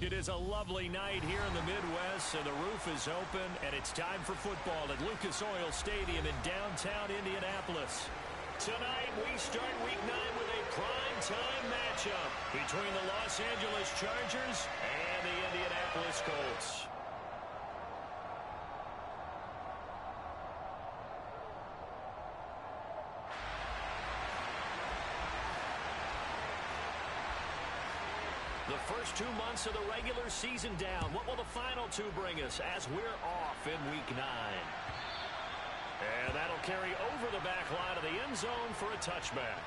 It is a lovely night here in the Midwest, and the roof is open, and it's time for football at Lucas Oil Stadium in downtown Indianapolis. Tonight, we start Week 9 with a prime-time matchup between the Los Angeles Chargers and the Indianapolis Colts. The first 2 months of the regular season down. What will the final 2 bring us as we're off in Week 9? And that'll carry over the back line of the end zone for a touchback.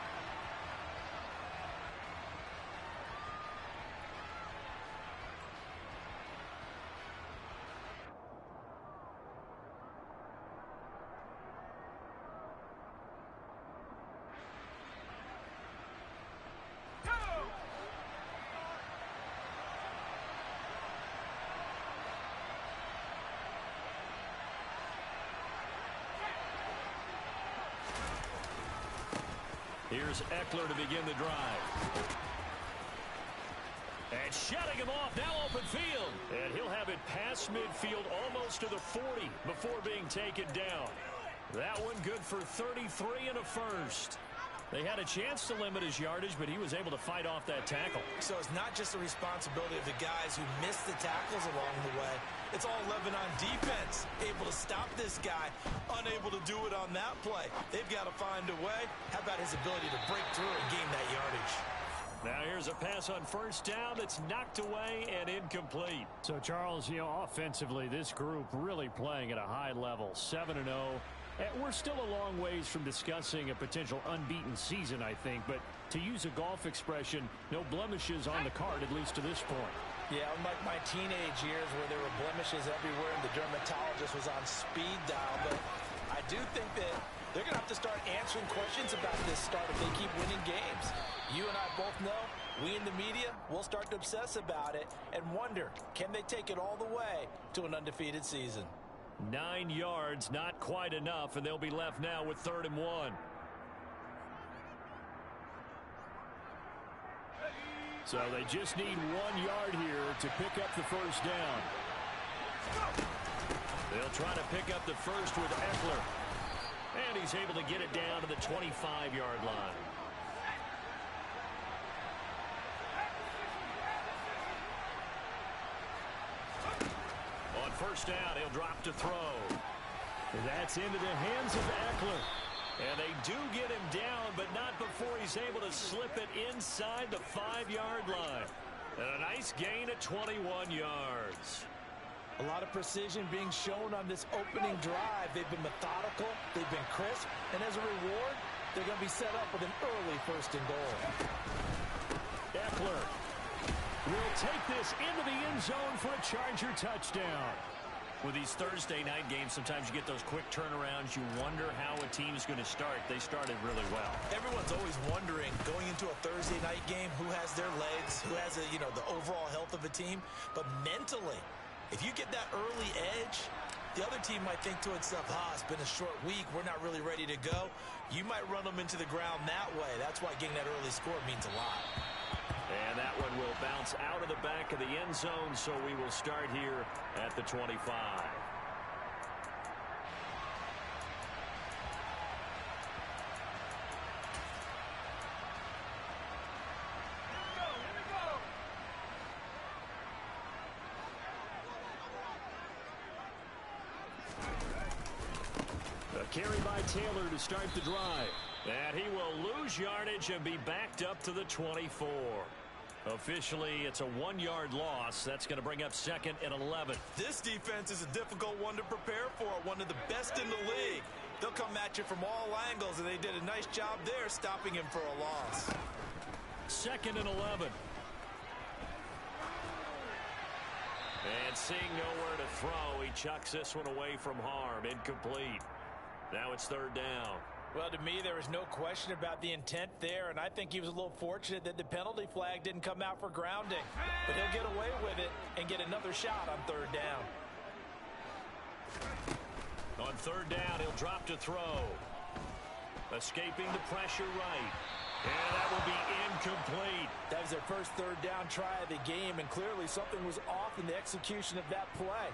Here's Eckler to begin the drive. And shutting him off, now open field. And he'll have it past midfield almost to the 40 before being taken down. That one good for 33 and a first. They had a chance to limit his yardage, but he was able to fight off that tackle. So it's not just the responsibility of the guys who missed the tackles along the way. It's all Lebanon defense, able to stop this guy, unable to do it on that play. They've got to find a way. How about his ability to break through and gain that yardage? Now here's a pass on first down that's knocked away and incomplete. So, Charles, offensively, this group really playing at a high level, 7-0. We're still a long ways from discussing a potential unbeaten season, I think. But to use a golf expression, no blemishes on the card, at least to this point. Yeah, unlike my teenage years where there were blemishes everywhere and the dermatologist was on speed dial. But I do think that they're going to have to start answering questions about this start if they keep winning games. You and I both know, we in the media will start to obsess about it and wonder, can they take it all the way to an undefeated season? 9 yards, not quite enough, and they'll be left now with 3rd and 1. So they just need 1 yard here to pick up the first down. They'll try to pick up the first with Eckler. And he's able to get it down to the 25-yard line. On first down, he'll drop to throw. That's into the hands of Eckler. And they do get him down, but not before he's able to slip it inside the 5-yard line. And a nice gain of 21 yards. A lot of precision being shown on this opening drive. They've been methodical, they've been crisp, and as a reward, they're going to be set up with an early 1st and goal. Eckler will take this into the end zone for a Charger touchdown. With these Thursday night games, sometimes you get those quick turnarounds. You wonder how a team's going to start. They started really well. Everyone's always wondering, going into a Thursday night game, who has their legs, who has the overall health of a team. But mentally, if you get that early edge, the other team might think to itself, it's been a short week, we're not really ready to go. You might run them into the ground that way. That's why getting that early score means a lot. And that one will bounce out of the back of the end zone, so we will start here at the 25. A carry by Taylor to start the drive. And he will lose yardage and be backed up to the 24. Officially, it's a 1-yard loss. That's going to bring up 2nd and 11. This defense is a difficult one to prepare for, one of the best in the league. They'll come at you from all angles, and they did a nice job there stopping him for a loss. 2nd and 11. And seeing nowhere to throw, he chucks this one away from harm. Incomplete. Now it's 3rd down. Well, to me, there was no question about the intent there, and I think he was a little fortunate that the penalty flag didn't come out for grounding. But he'll get away with it and get another shot on 3rd down. On 3rd down, he'll drop to throw. Escaping the pressure right. And that will be incomplete. That was their first third down try of the game, and clearly something was off in the execution of that play.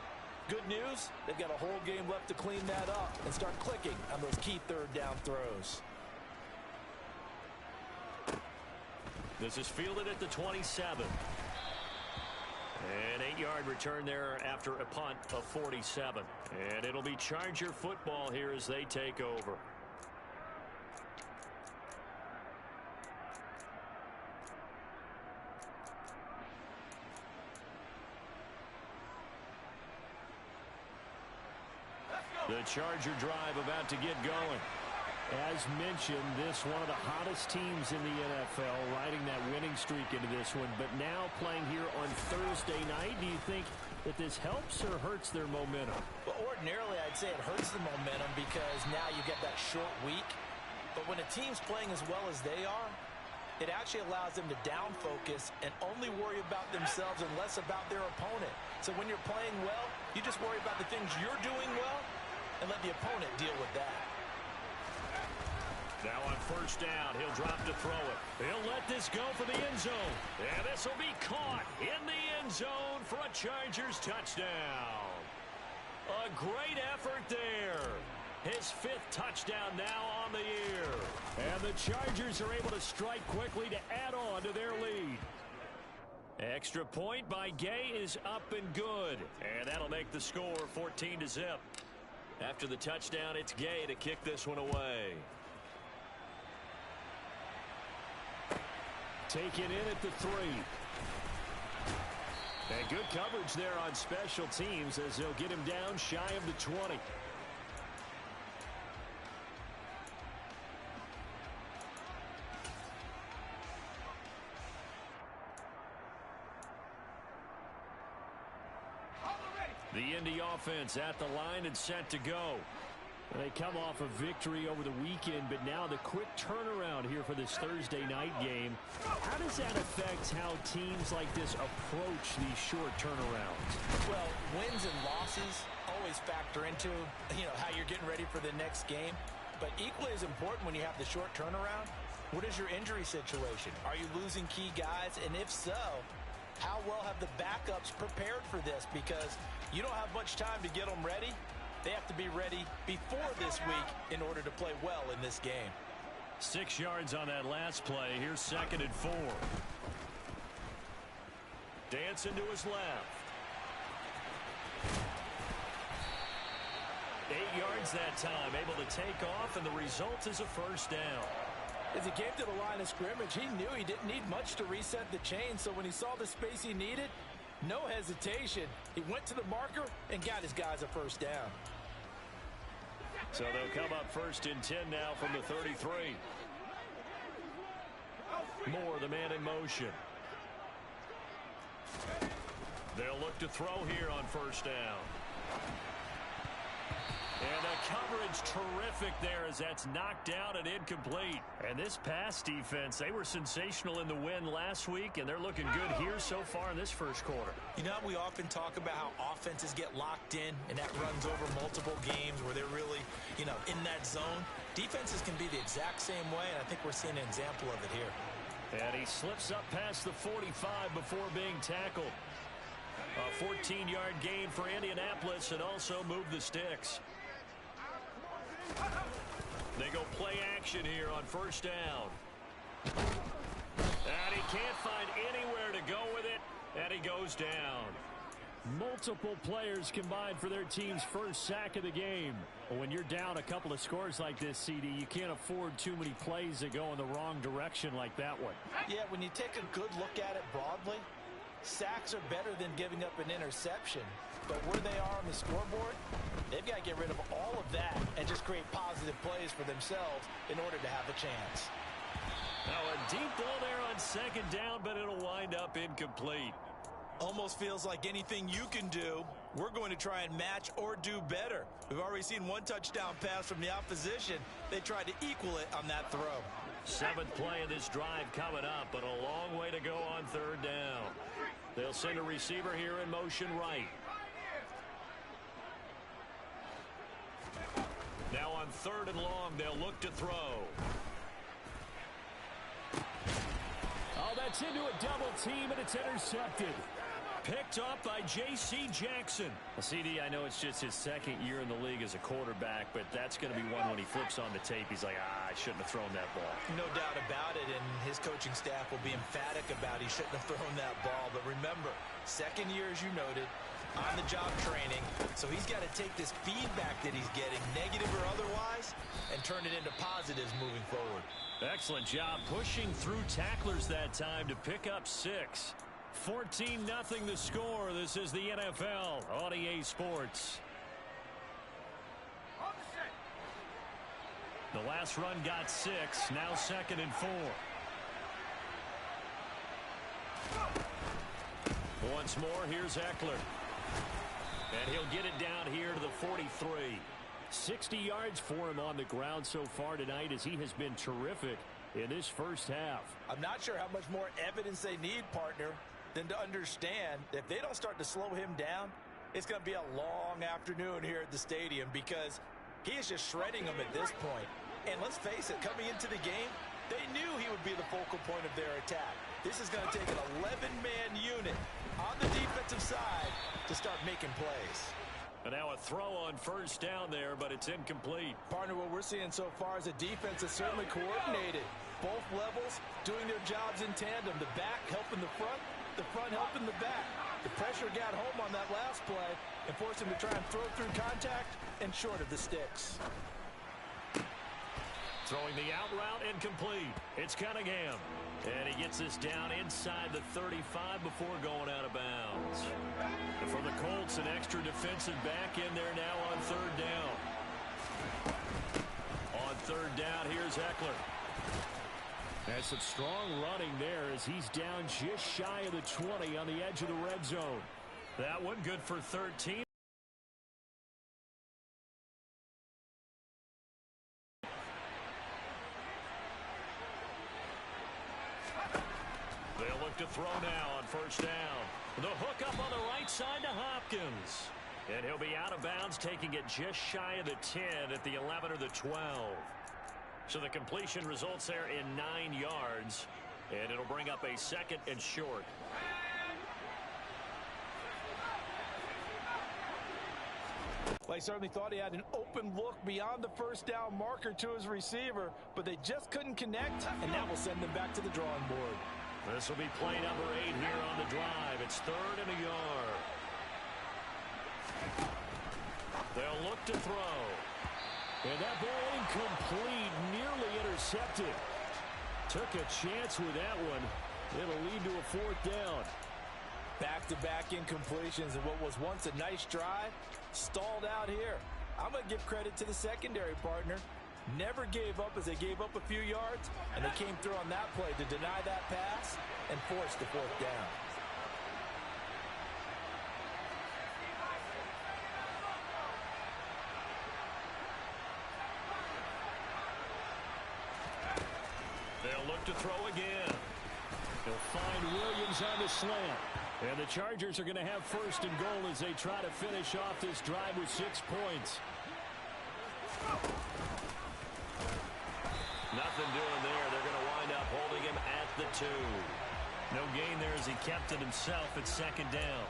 Good news, they've got a whole game left to clean that up and start clicking on those key third down throws. This is fielded at the 27. An 8-yard return there after a punt of 47. And it'll be Charger football here as they take over. The Charger drive about to get going. As mentioned, this one of the hottest teams in the NFL, riding that winning streak into this one, but now playing here on Thursday night. Do you think that this helps or hurts their momentum? Well, ordinarily, I'd say it hurts the momentum because now you get that short week. But when a team's playing as well as they are, it actually allows them to down focus and only worry about themselves and less about their opponent. So when you're playing well, you just worry about the things you're doing well and let the opponent deal with that. Now on first down, he'll drop to throw it. He'll let this go for the end zone. And this will be caught in the end zone for a Chargers touchdown. A great effort there. His 5th touchdown now on the year. And the Chargers are able to strike quickly to add on to their lead. Extra point by Gay is up and good. And that'll make the score 14-0. After the touchdown, it's Gay to kick this one away. Taken in at the 3. And good coverage there on special teams as they'll get him down shy of the 20. The Indy offense at the line and set to go. They come off a victory over the weekend, but now the quick turnaround here for this Thursday night game. How does that affect how teams like this approach these short turnarounds? Well, wins and losses always factor into, how you're getting ready for the next game. But equally as important when you have the short turnaround, what is your injury situation? Are you losing key guys? And if so, how well have the backups prepared for this? Because you don't have much time to get them ready. They have to be ready before this week in order to play well in this game. 6 yards on that last play. Here's 2nd and 4. Dancing to his left. 8 yards that time. Able to take off, and the result is a first down. As he came to the line of scrimmage, he knew he didn't need much to reset the chain. So when he saw the space he needed, no hesitation. He went to the marker and got his guys a first down. So they'll come up 1st and 10 now from the 33. Moore, the man in motion. They'll look to throw here on first down. And the coverage terrific there as that's knocked down and incomplete. And this pass defense, they were sensational in the win last week, and they're looking good here so far in this first quarter. We often talk about how offenses get locked in, and that runs over multiple games where they're really, in that zone. Defenses can be the exact same way, and I think we're seeing an example of it here. And he slips up past the 45 before being tackled. A 14-yard gain for Indianapolis and also move the sticks. They go play action here on first down. And he can't find anywhere to go with it, and he goes down. Multiple players combined for their team's first sack of the game. When you're down a couple of scores like this, CD, you can't afford too many plays that go in the wrong direction like that one. Yeah, when you take a good look at it broadly, sacks are better than giving up an interception. But where they are on the scoreboard, they've got to get rid of all of that and just create positive plays for themselves in order to have a chance. Now a deep ball there on 2nd down, but it'll wind up incomplete. Almost feels like anything you can do, we're going to try and match or do better. We've already seen one touchdown pass from the opposition. They tried to equal it on that throw. 7th play of this drive coming up, but a long way to go on 3rd down. They'll send a receiver here in motion right. Now on 3rd and long, they'll look to throw. Cuts into a double team, and it's intercepted. Picked up by J.C. Jackson. Well, CD, I know it's just his second year in the league as a quarterback, but that's going to be one when he flips on the tape. He's like, I shouldn't have thrown that ball. No doubt about it, and his coaching staff will be emphatic about he shouldn't have thrown that ball. But remember, second year, as you noted, on-the-job training, so he's got to take this feedback that he's getting, negative or otherwise, and turn it into positives moving forward. Excellent job pushing through tacklers that time to pick up 6. 14-0 the score. This is the NFL on EA Sports. The last run got 6. Now 2nd and 4. Once more, here's Eckler. And he'll get it down here to the 43. 60 yards for him on the ground so far tonight as he has been terrific in this first half. I'm not sure how much more evidence they need, partner, than to understand that if they don't start to slow him down, it's going to be a long afternoon here at the stadium because he is just shredding them at this point. And let's face it, coming into the game, they knew he would be the focal point of their attack. This is going to take an 11-man unit on the defensive side to start making plays. And now a throw on first down there, but it's incomplete. Partner, what we're seeing so far is a defense that's certainly coordinated. Both levels doing their jobs in tandem. The back helping the front helping the back. The pressure got home on that last play and forced him to try and throw through contact and short of the sticks. Throwing the out route incomplete. It's Cunningham. And he gets this down inside the 35 before going out of bounds. And for the Colts, an extra defensive back in there now on 3rd down. On 3rd down, here's Eckler. There's some strong running there as he's down just shy of the 20 on the edge of the red zone. That one good for 13. They'll look to throw now on first down. The hook up on the right side to Hopkins. And he'll be out of bounds, taking it just shy of the 10 at the 11 or the 12. So the completion results there in 9 yards. And it'll bring up a 2nd and short. Well, he certainly thought he had an open look beyond the first down marker to his receiver, but they just couldn't connect, and that will send them back to the drawing board. This will be play number 8 here on the drive. It's 3rd and a yard. They'll look to throw. And that ball incomplete, nearly intercepted. Took a chance with that one. It'll lead to a 4th down. Back-to-back incompletions and what was once a nice drive stalled out here. I'm going to give credit to the secondary partner. Never gave up as they gave up a few yards, and they came through on that play to deny that pass and force the 4th down. They'll look to throw again. They'll find Williams on the slant. And the Chargers are going to have 1st and goal as they try to finish off this drive with 6 points. Nothing doing there. They're going to wind up holding him at the 2. No gain there as he kept it himself at 2nd down.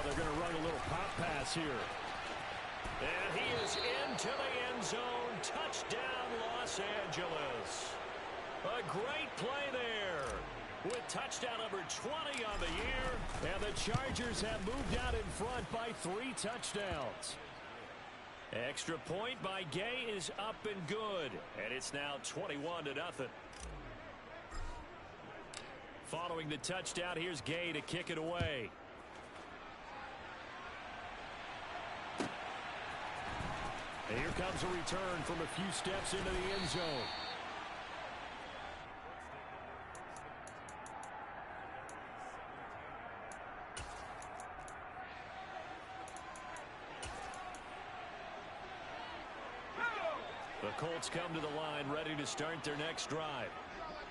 They're going to run a little pop pass here. And he is into the end zone. Touchdown, Los Angeles. A great play there with touchdown number 20 on the year. And the Chargers have moved out in front by 3 touchdowns. Extra point by Gay is up and good. And it's now 21-0. Following the touchdown, here's Gay to kick it away. And here comes a return from a few steps into the end zone. The Colts come to the line ready to start their next drive.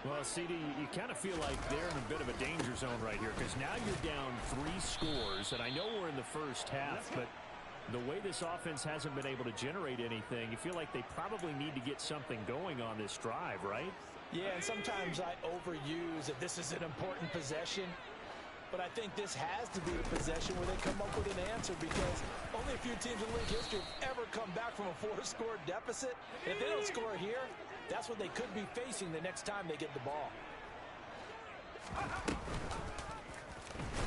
Well, CD, you kind of feel like they're in a bit of a danger zone right here because now you're down 3 scores, and I know we're in the first half, but the way this offense hasn't been able to generate anything, you feel like they probably need to get something going on this drive, right? Yeah, and sometimes I overuse that this is an important possession, but I think this has to be the possession where they come up with an answer because only a few teams in league history have ever come back from a 4-score deficit. And if they don't score here, that's what they could be facing the next time they get the ball.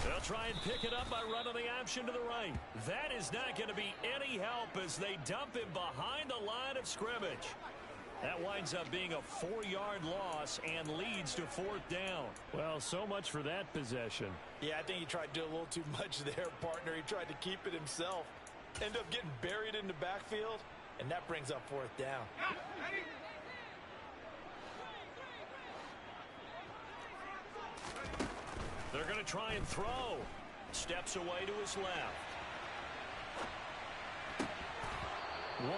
They'll try and pick it up by running the option to the right. That is not going to be any help as they dump him behind the line of scrimmage. That winds up being a 4-yard loss and leads to 4th down. Well, so much for that possession. Yeah, I think he tried to do a little too much there, partner. He tried to keep it himself. Ended up getting buried in the backfield, and that brings up 4th down. They're going to try and throw. Steps away to his left. 1:54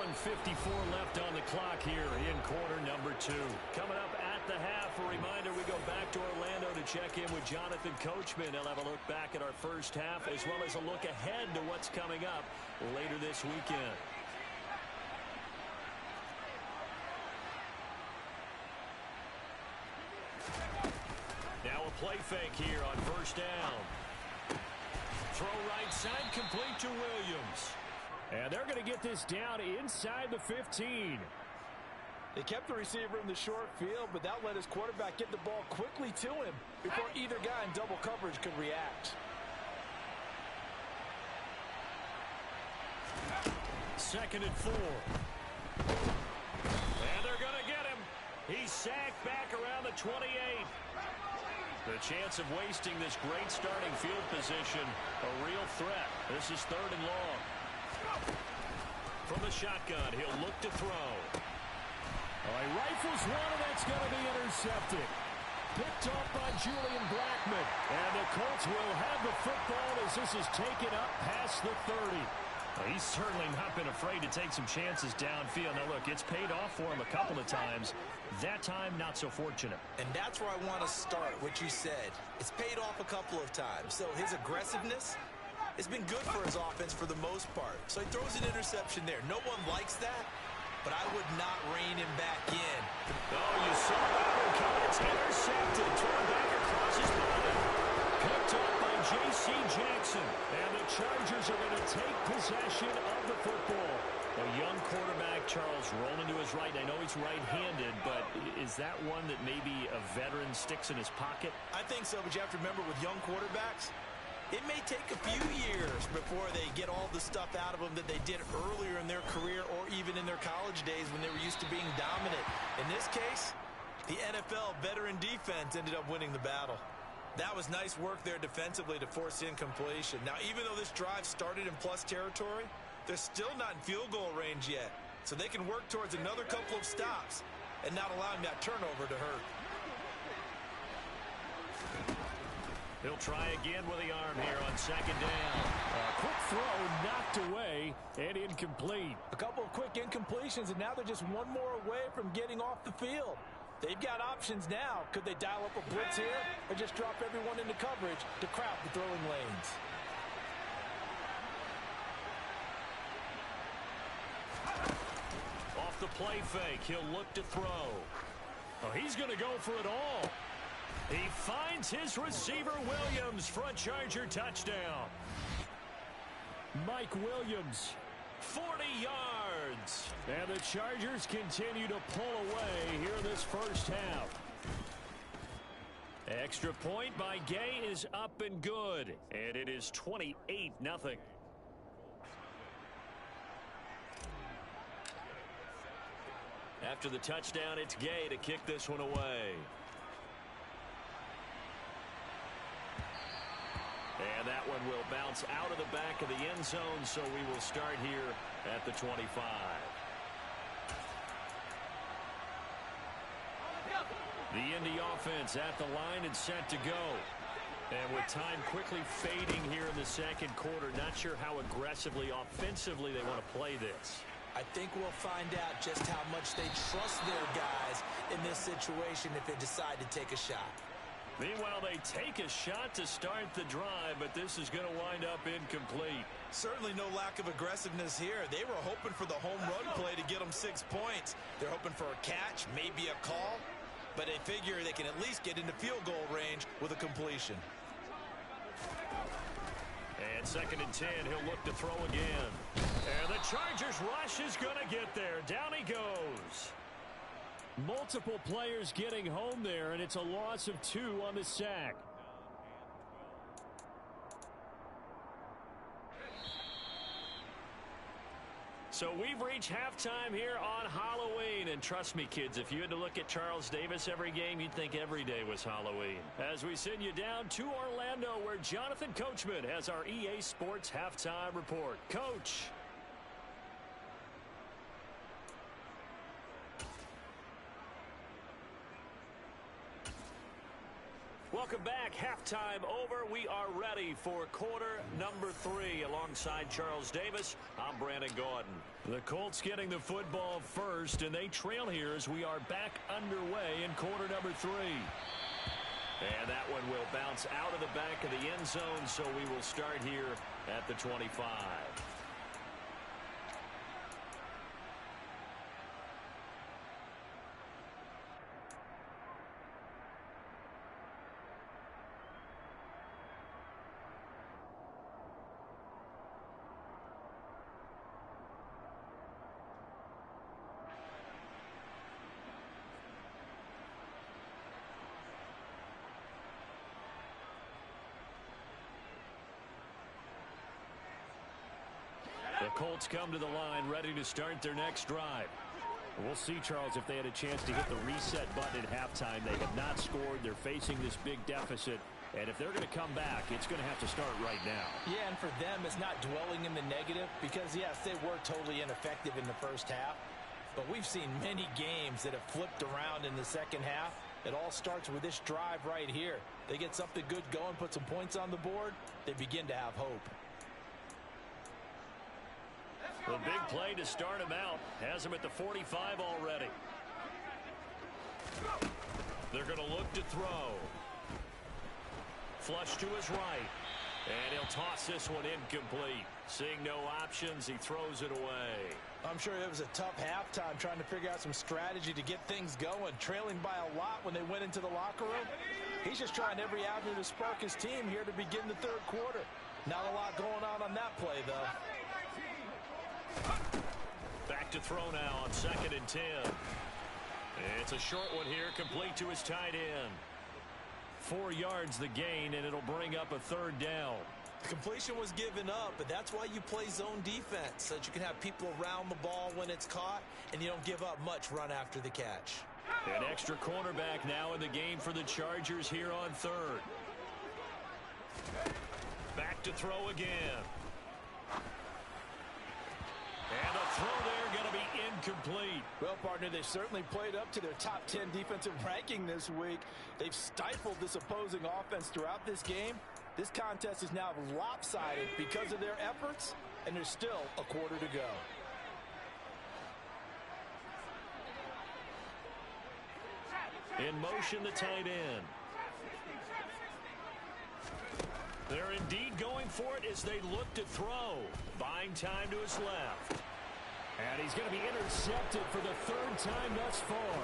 left on the clock here in quarter number 2. Coming up at the half, a reminder we go back to Orlando to check in with Jonathan Coachman. He'll have a look back at our first half as well as a look ahead to what's coming up later this weekend. Now a play fake here on first down. Throw right side complete to Williams. And they're going to get this down inside the 15. They kept the receiver in the short field, but that let his quarterback get the ball quickly to him before either guy in double coverage could react. 2nd and 4. And they're going to get him. He's sacked back around the 28. The chance of wasting this great starting field position, a real threat. This is 3rd and long. From the shotgun, he'll look to throw. He rifles one, and that's going to be intercepted. Picked off by Julian Blackmon. And the Colts will have the football as this is taken up past the 30. Well, he's certainly not been afraid to take some chances downfield. Now, look, it's paid off for him a couple of times. That time, not so fortunate. And that's where I want to start, what you said. It's paid off a couple of times. So his aggressiveness has been good for his offense for the most part. So he throws an interception there. No one likes that, but I would not rein him back in. Oh, you saw that one coming. It's intercepted. Turned back across his body. Picked up by J.C. Jackson. And the Chargers are going to take possession of the football. A young quarterback, Charles, rolling to his right. I know he's right-handed, but is that one that maybe a veteran sticks in his pocket? I think so, but you have to remember with young quarterbacks, it may take a few years before they get all the stuff out of them that they did earlier in their career or even in their college days when they were used to being dominant. In this case, the NFL veteran defense ended up winning the battle. That was nice work there defensively to force incompletion. Now, even though this drive started in plus territory, they're still not in field goal range yet. So they can work towards another couple of stops and not allowing that turnover to hurt. He'll try again with the arm here on 2nd down. A quick throw knocked away and incomplete. A couple of quick incompletions, and now they're just one more away from getting off the field. They've got options now. Could they dial up a blitz here or just drop everyone into coverage to crowd the throwing lanes? Off the play fake, he'll look to throw. Oh, he's going to go for it all. He finds his receiver, Williams, for a Charger touchdown. Mike Williams. 40 yards. And the Chargers continue to pull away here in this first half. Extra point by Gay is up and good. And it is 28-0. After the touchdown, it's Gay to kick this one away. And that one will bounce out of the back of the end zone, so we will start here at the 25. The Indy offense at the line and set to go. And with time quickly fading here in the second quarter, not sure how aggressively, offensively they want to play this. I think we'll find out just how much they trust their guys in this situation if they decide to take a shot. Meanwhile, they take a shot to start the drive, but this is going to wind up incomplete. Certainly no lack of aggressiveness here. They were hoping for the home run play to get them 6 points. They're hoping for a catch, maybe a call, but they figure they can at least get into field goal range with a completion. And 2nd and 10, he'll look to throw again. And the Chargers rush is going to get there. Down he goes. Multiple players getting home there, and it's a loss of 2 on the sack. So we've reached halftime here on Halloween. And trust me, kids, if you had to look at Charles Davis every game, you'd think every day was Halloween. As we send you down to Orlando, where Jonathan Coachman has our EA Sports Halftime Report. Coach. Welcome back. Halftime over. We are ready for quarter number 3 alongside Charles Davis. I'm Brandon Gaudin. The Colts getting the football first, and they trail here as we are back underway in quarter number 3. And that one will bounce out of the back of the end zone, so we will start here at the 25. The Colts come to the line ready to start their next drive. We'll see, Charles, if they had a chance to hit the reset button at halftime. They have not scored. They're facing this big deficit. And if they're going to come back, it's going to have to start right now. Yeah, and for them, it's not dwelling in the negative because, yes, they were totally ineffective in the first half. But we've seen many games that have flipped around in the second half. It all starts with this drive right here. They get something good going, put some points on the board, they begin to have hope. The big play to start him out has him at the 45 already. They're going to look to throw. Flush to his right. And he'll toss this one incomplete. Seeing no options, he throws it away. I'm sure it was a tough halftime trying to figure out some strategy to get things going. Trailing by a lot when they went into the locker room. He's just trying every avenue to spark his team here to begin the third quarter. Not a lot going on that play, though. Back to throw now on 2nd and 10. It's a short one here, complete to his tight end. 4 yards the gain, and it'll bring up a 3rd down. The completion was given up, but that's why you play zone defense, so that you can have people around the ball when it's caught, and you don't give up much run after the catch. An extra cornerback now in the game for the Chargers here on 3rd. Back to throw again. And the throw there going to be incomplete. Well, partner, they've certainly played up to their top 10 defensive ranking this week. They've stifled this opposing offense throughout this game. This contest is now lopsided because of their efforts, and there's still a quarter to go. In motion, the tight end. They're indeed going for it as they look to throw. Buying time to his left. And he's going to be intercepted for the 3rd time thus far.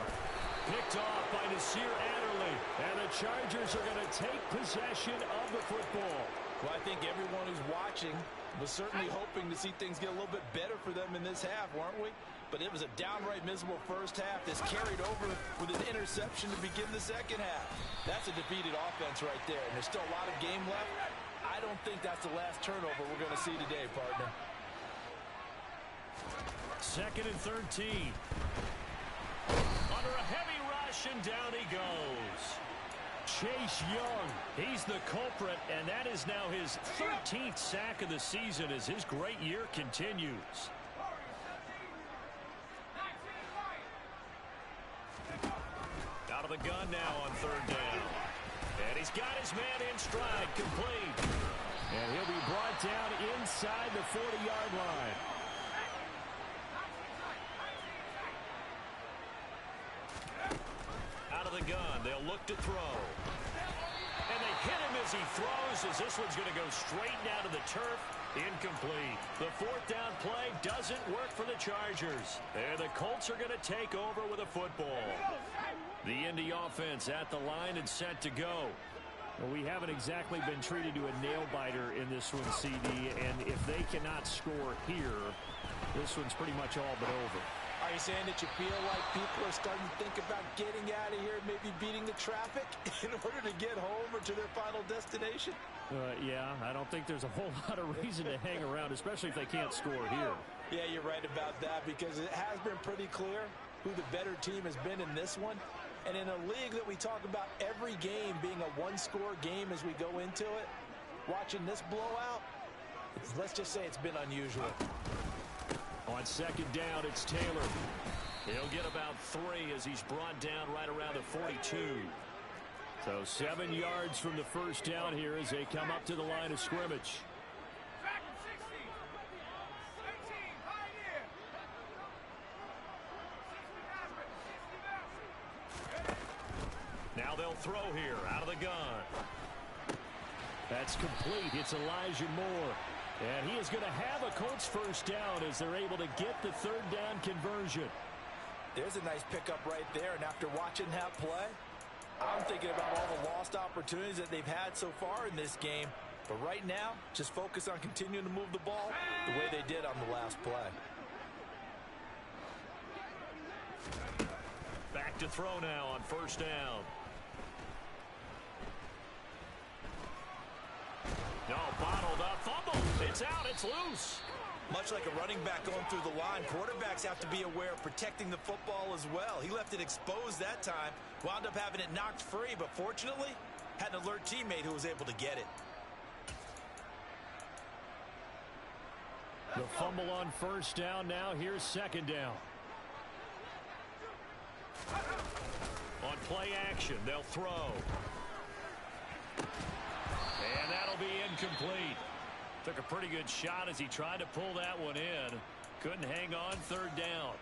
Picked off by Nasir Adderley. And the Chargers are going to take possession of the football. Well, I think everyone who's watching was certainly hoping to see things get a little bit better for them in this half, weren't we? But it was a downright miserable first half that's carried over with an interception to begin the second half. That's a defeated offense right there, and there's still a lot of game left. I don't think that's the last turnover we're going to see today, partner. 2nd and 13. Under a heavy rush, and down he goes. Chase Young, he's the culprit, and that is now his 13th sack of the season as his great year continues. Out of the gun now on 3rd down. And he's got his man in stride, complete. And he'll be brought down inside the 40-yard line. gun. They'll look to throw. And they hit him as he throws, as this one's going to go straight down to the turf. Incomplete. The fourth down play doesn't work for the Chargers. And the Colts are going to take over with a football. The Indy offense at the line and set to go. Well, we haven't exactly been treated to a nail-biter in this one, CD, and if they cannot score here, this one's pretty much all but over. Are you saying that you feel like people are starting to think about getting out of here, maybe beating the traffic in order to get home or to their final destination? Yeah, I don't think there's a whole lot of reason to hang around, especially if they can't score here. Yeah, you're right about that, because it has been pretty clear who the better team has been in this one. And in a league that we talk about every game being a one-score game as we go into it, watching this blowout, let's just say it's been unusual. On second down, it's Taylor. He'll get about 3 as he's brought down right around the 42. So 7 yards from the first down here as they come up to the line of scrimmage. Now they'll throw here out of the gun. That's complete. It's Elijah Moore. And he is going to have a Colts first down as they're able to get the third down conversion. There's a nice pickup right there. And after watching that play, I'm thinking about all the lost opportunities that they've had so far in this game. But right now, just focus on continuing to move the ball the way they did on the last play. Back to throw now on first down. No, bottled up, fumble. It's out, it's loose. Much like a running back going through the line, quarterbacks have to be aware of protecting the football as well. He left it exposed that time, wound up having it knocked free, but fortunately, had an alert teammate who was able to get it. The fumble on first down now. Here's second down. On play action, they'll throw. And that'll be incomplete. Took a pretty good shot as he tried to pull that one in. Couldn't hang on third down.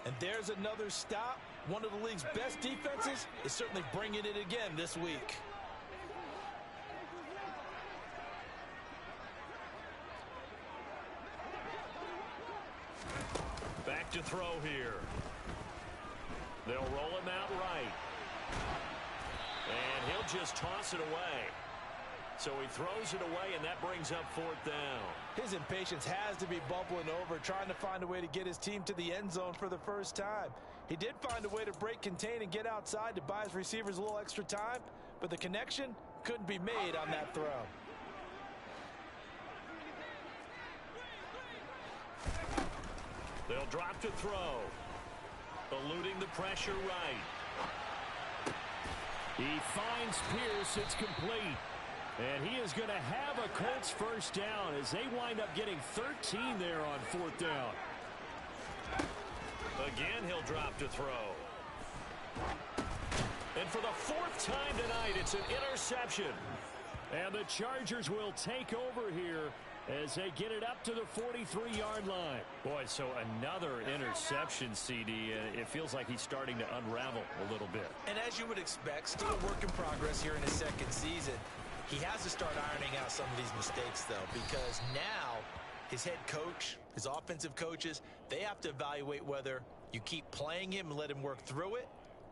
And there's another stop. One of the league's best defenses is certainly bringing it again this week. Back to throw here. They'll roll him out right. And he'll just toss it away. So he throws it away, and that brings up fourth down. His impatience has to be bubbling over, trying to find a way to get his team to the end zone for the first time. He did find a way to break contain and get outside to buy his receivers a little extra time, but the connection couldn't be made on that throw. They'll drop to throw. Eluding the pressure right. He finds Pierce. It's complete. And he is going to have a Colts first down as they wind up getting 13 there on fourth down. Again, he'll drop to throw. And for the fourth time tonight, it's an interception. And the Chargers will take over here as they get it up to the 43-yard line. Boy, so another interception, CD. It feels like he's starting to unravel a little bit. And as you would expect, still a work in progress here in his second season. He has to start ironing out some of these mistakes, though, because now his head coach, his offensive coaches, they have to evaluate whether you keep playing him and let him work through it,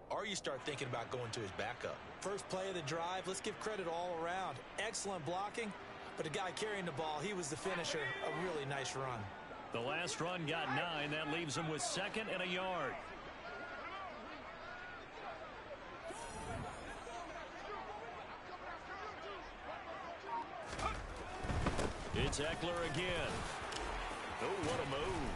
or you start thinking about going to his backup. First play of the drive, let's give credit all around. Excellent blocking, but the guy carrying the ball, he was the finisher. A really nice run. The last run got 9. That leaves him with 2nd and a yard. It's Eckler again. Oh, what a move.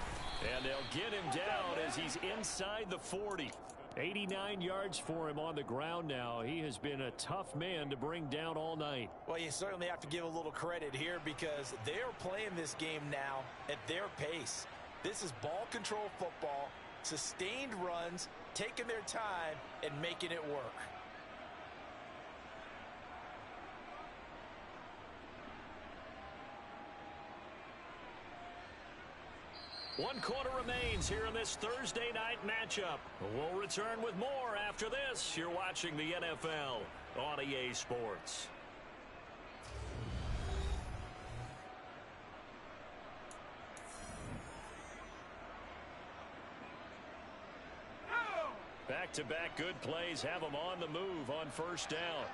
And they'll get him down as he's inside the 40. 89 yards for him on the ground now. He has been a tough man to bring down all night. Well, you certainly have to give a little credit here because they're playing this game now at their pace. This is ball control football, sustained runs, taking their time, and making it work. 1 quarter remains here in this Thursday night matchup. We'll return with more after this. You're watching the NFL on EA Sports. Back-to-back good plays have them on the move on first down.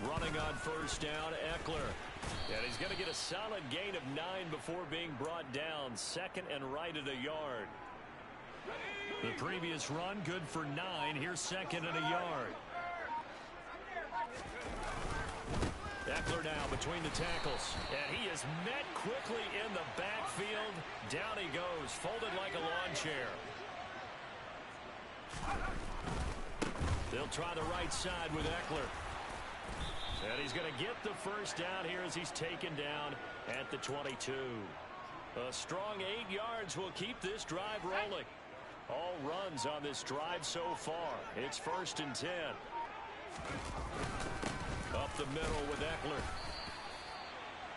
Running on first down, Ekeler. And he's going to get a solid gain of 9 before being brought down. 2nd and right at a yard. The previous run, good for 9. Here's 2nd and a yard. Ekeler now between the tackles. And he is met quickly in the backfield. Down he goes, folded like a lawn chair. They'll try the right side with Ekeler. And he's going to get the first down here as he's taken down at the 22. A strong 8 yards will keep this drive rolling. All runs on this drive so far. It's 1st and 10. Up the middle with Ekeler.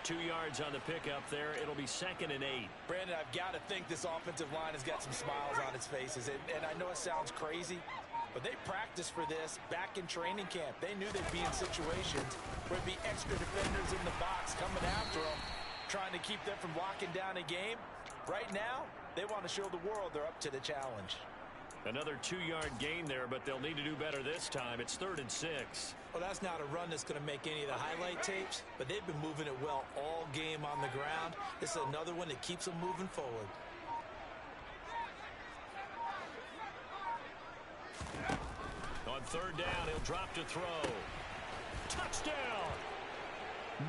2 yards on the pickup there. It'll be 2nd and 8. Brandon, I've got to think this offensive line has got some smiles on its faces. And I know it sounds crazy, but they practiced for this back in training camp. They knew they'd be in situations where there'd be extra defenders in the box coming after them, trying to keep them from locking down a game. Right now, they want to show the world they're up to the challenge. Another 2-yard gain there, but they'll need to do better this time. It's 3rd and 6. Well, that's not a run that's going to make any of the highlight tapes, but they've been moving it well all game on the ground. This is another one that keeps them moving forward. On 3rd down, he'll drop to throw. Touchdown!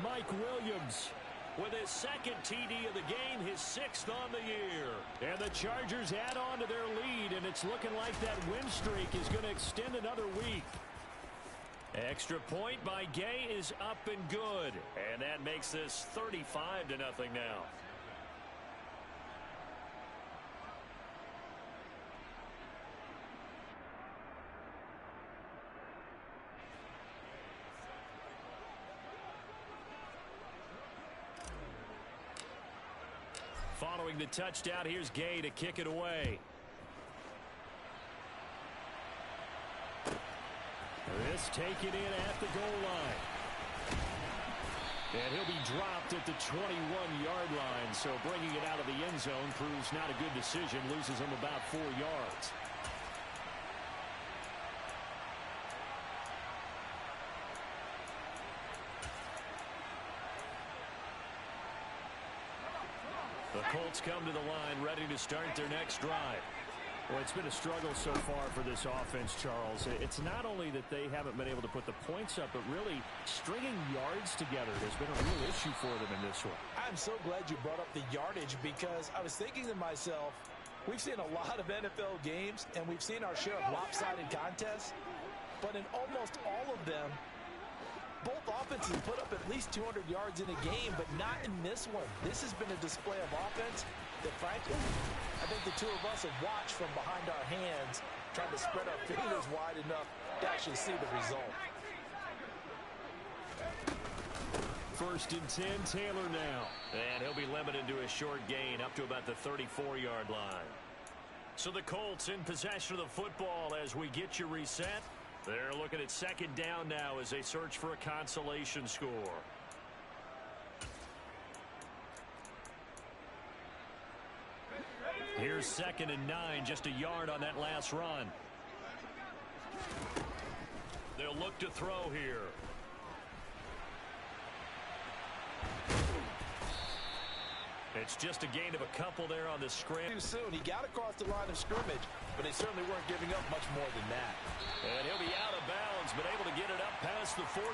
Mike Williams with his 2nd TD of the game, his 6th on the year. And the Chargers add on to their lead, and it's looking like that win streak is going to extend another week. Extra point by Gay is up and good. And that makes this 35-0 now. Following the touchdown, here's Gay to kick it away. This taken in at the goal line. And he'll be dropped at the 21-yard line. So bringing it out of the end zone proves not a good decision. Loses him about 4 yards. The Colts come to the line, ready to start their next drive. Well, it's been a struggle so far for this offense, Charles. It's not only that they haven't been able to put the points up, but really stringing yards together has been a real issue for them in this one. I'm so glad you brought up the yardage, because I was thinking to myself, we've seen a lot of NFL games, and we've seen our share of lopsided contests, but in almost all of them, both offenses put up at least 200 yards in a game, but not in this one. This has been a display of offense that, frankly, I think the two of us have watched from behind our hands, trying to spread our fingers wide enough to actually see the result. 1st and 10, Taylor now. And he'll be limited to a short gain up to about the 34-yard line. So the Colts in possession of the football as we get you reset. They're looking at 2nd down now as they search for a consolation score. Here's 2nd and 9, just a yard on that last run. They'll look to throw here. It's just a gain of a couple there on the scrim. Too soon. He got across the line of scrimmage, but they certainly weren't giving up much more than that. And he'll be out of bounds, but able to get it up past the 45.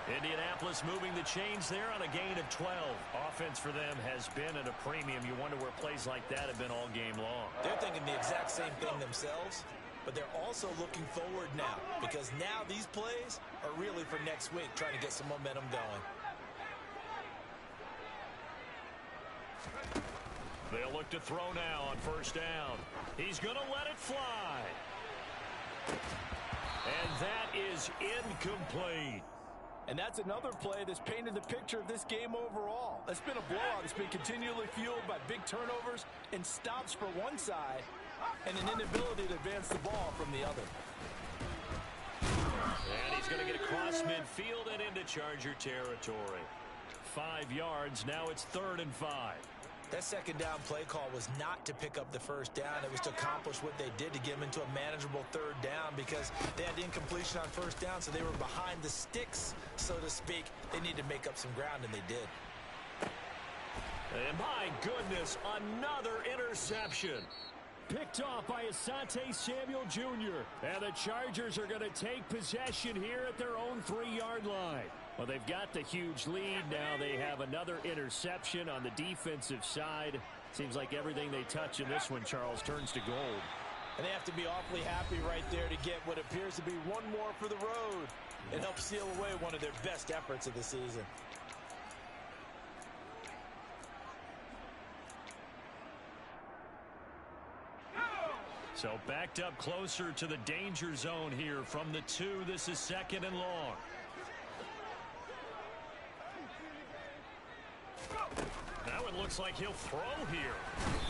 Indianapolis moving the chains there on a gain of 12. Offense for them has been at a premium. You wonder where plays like that have been all game long. They're thinking the exact same thing themselves, but they're also looking forward now, because now these plays are really for next week, trying to get some momentum going. They'll look to throw now on 1st down. He's going to let it fly. And that is incomplete. And that's another play that's painted the picture of this game overall. It's been a blowout. It's been continually fueled by big turnovers and stops for one side and an inability to advance the ball from the other. And he's going to get across midfield and into Charger territory. 5 yards. Now it's 3rd and 5. That second down play call was not to pick up the first down. It was to accomplish what they did to get them into a manageable 3rd down because they had incompletion on first down, so they were behind the sticks, so to speak. They needed to make up some ground, and they did. And my goodness, another interception. Picked off by Asante Samuel Jr. And the Chargers are going to take possession here at their own 3-yard line. Well, they've got the huge lead. Now they have another interception on the defensive side. Seems like everything they touch in this one, Charles, turns to gold. And they have to be awfully happy right there to get what appears to be one more for the road. It helps seal away one of their best efforts of the season. So backed up closer to the danger zone here from the 2. This is 2nd and long. Now it looks like he'll throw here.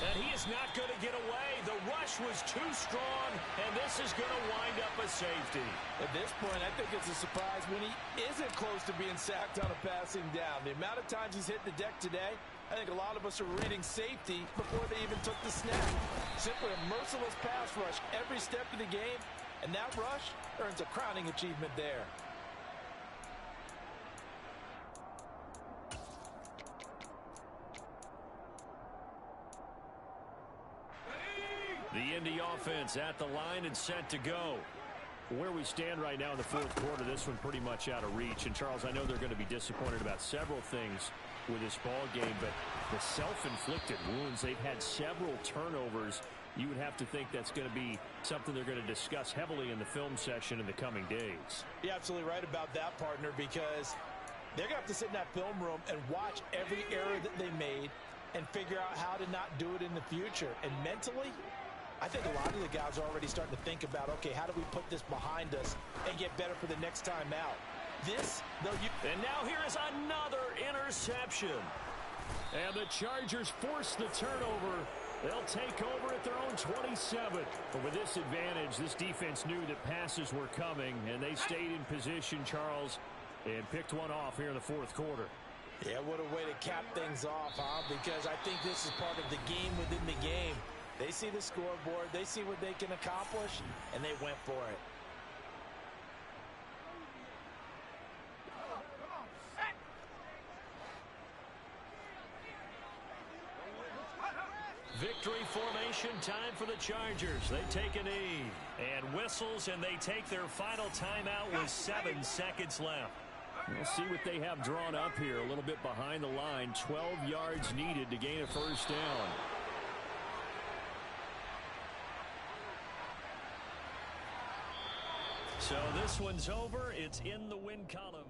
And he is not going to get away. The rush was too strong, and this is going to wind up a safety. At this point, I think it's a surprise when he isn't close to being sacked on a passing down. The amount of times he's hit the deck today, I think a lot of us are reading safety before they even took the snap. Simply a merciless pass rush every step of the game, and that rush earns a crowning achievement there. The Indy offense at the line and set to go. Where we stand right now in the 4th quarter, this one pretty much out of reach. And, Charles, I know they're going to be disappointed about several things with this ball game, but the self-inflicted wounds, they've had several turnovers. You would have to think that's going to be something they're going to discuss heavily in the film session in the coming days. You're absolutely right about that, partner, because they're going to have to sit in that film room and watch every error that they made and figure out how to not do it in the future. And mentally, I think a lot of the guys are already starting to think about, okay, how do we put this behind us and get better for the next time out? And now here is another interception. And the Chargers force the turnover. They'll take over at their own 27. But with this advantage, this defense knew that passes were coming, and they stayed in position, Charles, and picked one off here in the 4th quarter. Yeah, what a way to cap things off, huh? Because I think this is part of the game within the game. They see the scoreboard, they see what they can accomplish, and they went for it. Victory formation time for the Chargers. They take a knee and whistles, and they take their final timeout with 7 seconds left. We'll see what they have drawn up here. A little bit behind the line. 12 yards needed to gain a first down. So this one's over. It's in the win column.